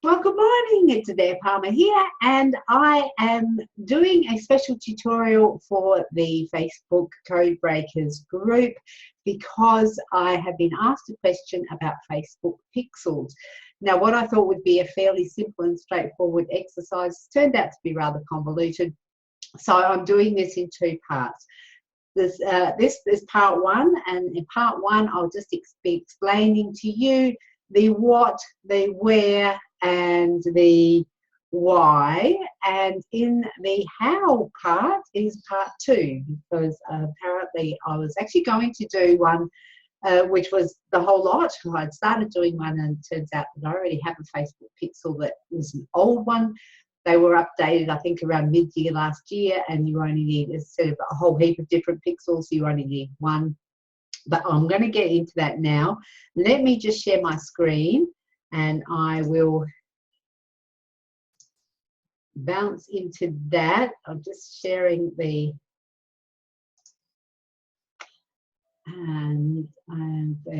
Well, good morning. It's Adair Palmer here, and I am doing a special tutorial for the Facebook Code Breakers group because I have been asked a question about Facebook pixels. Now, what I thought would be a fairly simple and straightforward exercise turned out to be rather convoluted, so I'm doing this in two parts. This is part one, and in part one, I'll just be explaining to you the what, the where, and the why, and in the how part is part two, because apparently I was actually going to do one which was the whole lot. I'd started doing one, and it turns out that I already have a Facebook pixel that was an old one. They were updated, I think, around mid-year last year, and you only need, instead of a whole heap of different pixels, you only need one. But I'm going to get into that now. Let me just share my screen, and I will bounce into that. I'm just sharing the, and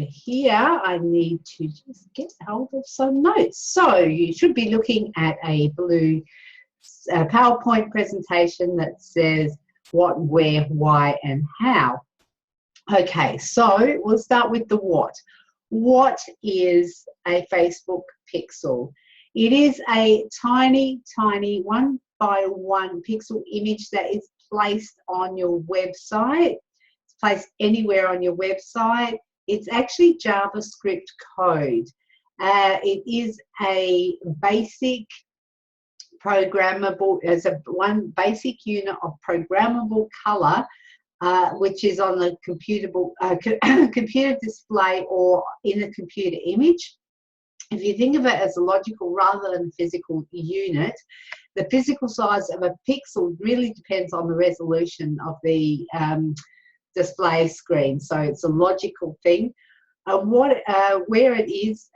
here I need to just get hold of some notes. So you should be looking at a blue PowerPoint presentation that says what, where, why, and how. Okay, so we'll start with the what. What is a Facebook pixel? It is a tiny, tiny 1 by 1 pixel image that is placed on your website. It's placed anywhere on your website. It's actually JavaScript code. It is a basic programmable, as a one basic unit of programmable color, which is on the computer display or in a computer image. If you think of it as a logical rather than physical unit, the physical size of a pixel really depends on the resolution of the display screen. So it's a logical thing. Where it is,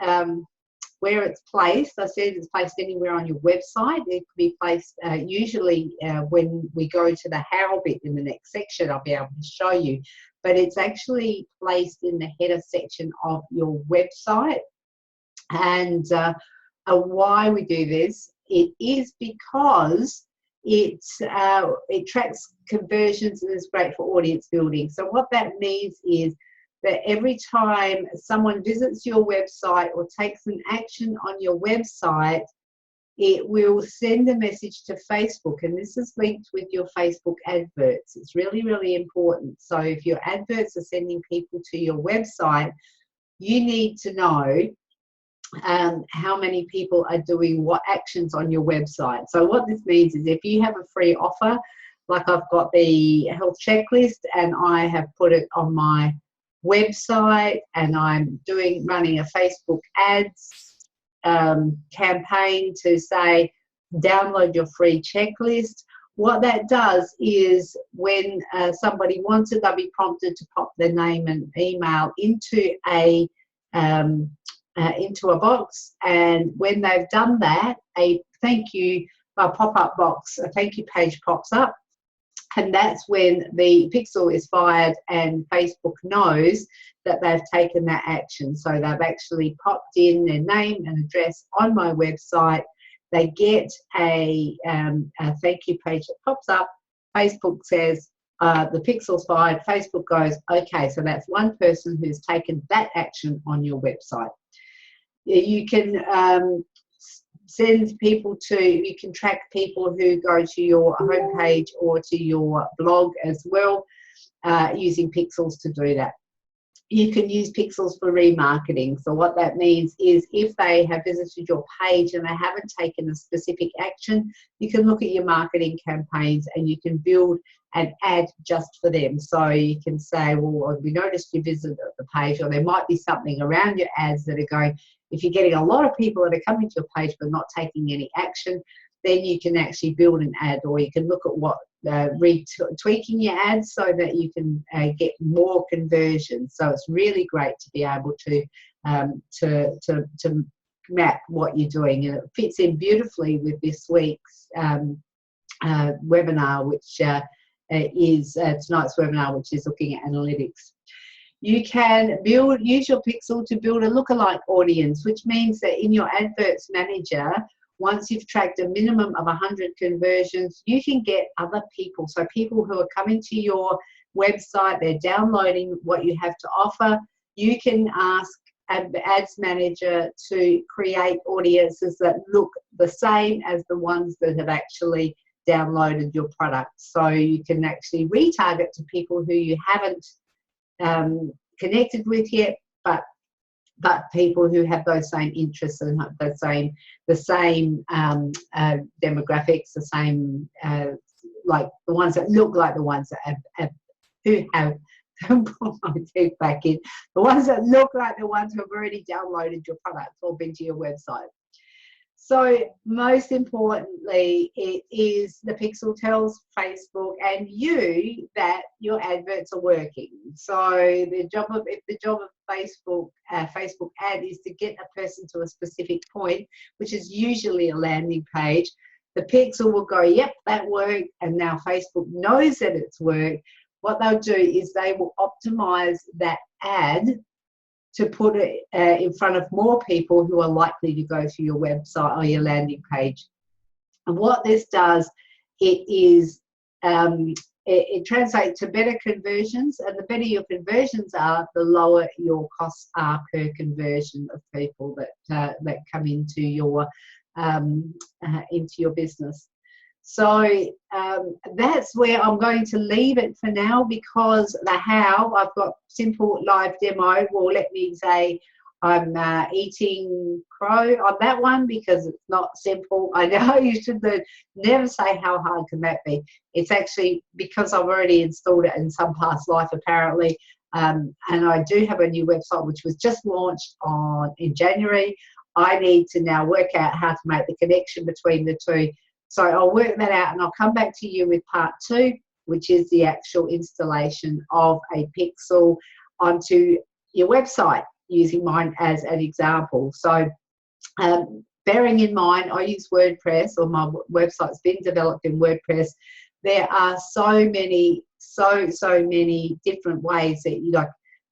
where it's placed, I said it's placed anywhere on your website. It could be placed usually when we go to the how bit in the next section, I'll be able to show you. But it's actually placed in the header section of your website. And why we do this, it is because it tracks conversions and is great for audience building. So what that means is that every time someone visits your website or takes an action on your website, it will send a message to Facebook, and this is linked with your Facebook adverts. It's really, really important. So if your adverts are sending people to your website, you need to know how many people are doing what actions on your website. So what this means is if you have a free offer, like I've got the health checklist and I have put it on my website, and I'm running a Facebook ads campaign to say download your free checklist. What that does is when somebody wants it, they'll be prompted to pop their name and email into a box, and when they've done that, a thank you pop-up box, a thank you page pops up. And that's when the pixel is fired and Facebook knows that they've taken that action. So they've actually popped in their name and address on my website. They get a thank you page that pops up. Facebook says the pixel's fired. Facebook goes, okay, so that's one person who's taken that action on your website. You can you can track people who go to your homepage or to your blog as well, using pixels to do that. You can use pixels for remarketing. So what that means is if they have visited your page and they haven't taken a specific action, you can look at your marketing campaigns and you can build an ad just for them. So you can say, well, we noticed you visited the page, or there might be something around your ads that are going, if you're getting a lot of people that are coming to your page but not taking any action, then you can actually build an ad, or you can look at what tweaking your ads so that you can get more conversions. So it's really great to be able to map what you're doing, and it fits in beautifully with this week's webinar, which is tonight's webinar, which is looking at analytics. You can use your pixel to build a lookalike audience, which means that in your adverts manager, once you've tracked a minimum of 100 conversions, you can get other people. So people who are coming to your website, they're downloading what you have to offer. You can ask Ads Manager to create audiences that look the same as the ones that have actually downloaded your product. So you can actually retarget to people who you haven't connected with yet, but people who have those same interests and the same demographics, the same like the ones that look like the ones that have put my teeth back in, the ones that look like the ones who have already downloaded your product or been to your website. So most importantly, it is the pixel tells Facebook and you that your adverts are working. So the job of Facebook ad is to get a person to a specific point, which is usually a landing page. The pixel will go, yep, that worked, and now Facebook knows that it's worked. What they'll do is they will optimize that ad to put it in front of more people who are likely to go to your website or your landing page. And what this does, it translates to better conversions, and the better your conversions are, the lower your costs are per conversion of people that come into your business. So that's where I'm going to leave it for now, because the how, I've got simple live demo. Well, let me say I'm eating crow on that one because it's not simple. I know you should never say how hard can that be. It's actually because I've already installed it in some past life apparently. And I do have a new website which was just launched in January. I need to now work out how to make the connection between the two. So I'll work that out and I'll come back to you with part 2, which is the actual installation of a pixel onto your website, using mine as an example. So bearing in mind, I use WordPress, or my website's been developed in WordPress. There are so many different ways that you like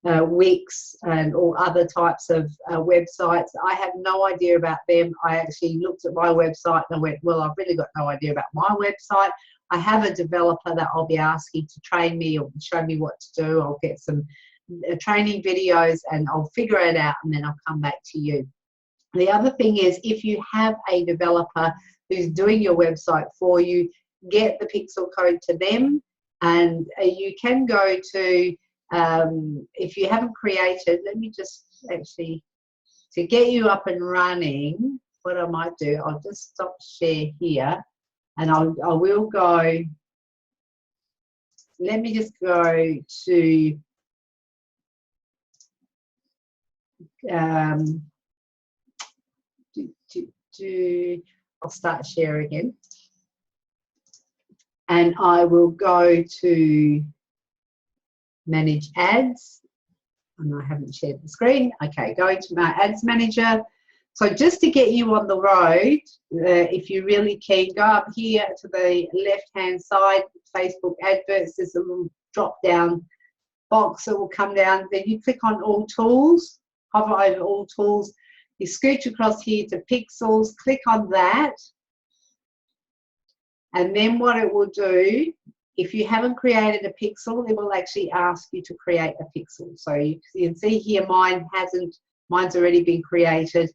Wix and all other types of websites. I have no idea about them. I actually looked at my website and I went, well, I've really got no idea about my website. I have a developer that I'll be asking to train me or show me what to do. I'll get some training videos and I'll figure it out, and then I'll come back to you. The other thing is, if you have a developer who's doing your website for you, get the pixel code to them, and you can go to if you haven't created, let me just actually, to get you up and running, what I might do, I'll just stop share here, and I will go, let me just go to I'll start share again, and I will go to manage ads, and I haven't shared the screen. Okay, going to my ads manager. So just to get you on the road, if you really can, go up here to the left hand side, Facebook adverts. There's a little drop down box that will come down. Then you click on all tools, hover over all tools. You scooch across here to pixels, click on that, and then what it will do, if you haven't created a pixel, it will actually ask you to create a pixel. So you can see here mine's already been created,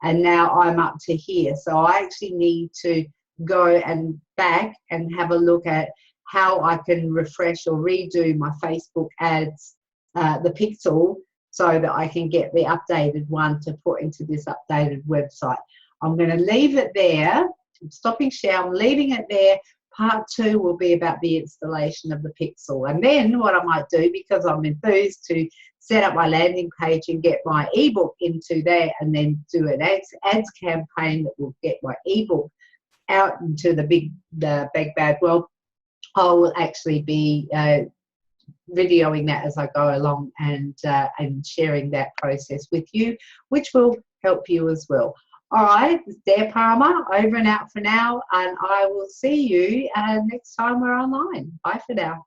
and now I'm up to here. So I actually need to go and back and have a look at how I can refresh or redo my Facebook ads, the pixel, so that I can get the updated one to put into this updated website. I'm going to leave it there. I'm stopping share, I'm leaving it there. Part 2 will be about the installation of the pixel. And then what I might do, because I'm enthused to set up my landing page and get my ebook into there, and then do an ads campaign that will get my ebook out into the big bad world, I will actually be videoing that as I go along and sharing that process with you, which will help you as well. All right, it's Dare Palmer, over and out for now, and I will see you next time we're online. Bye for now.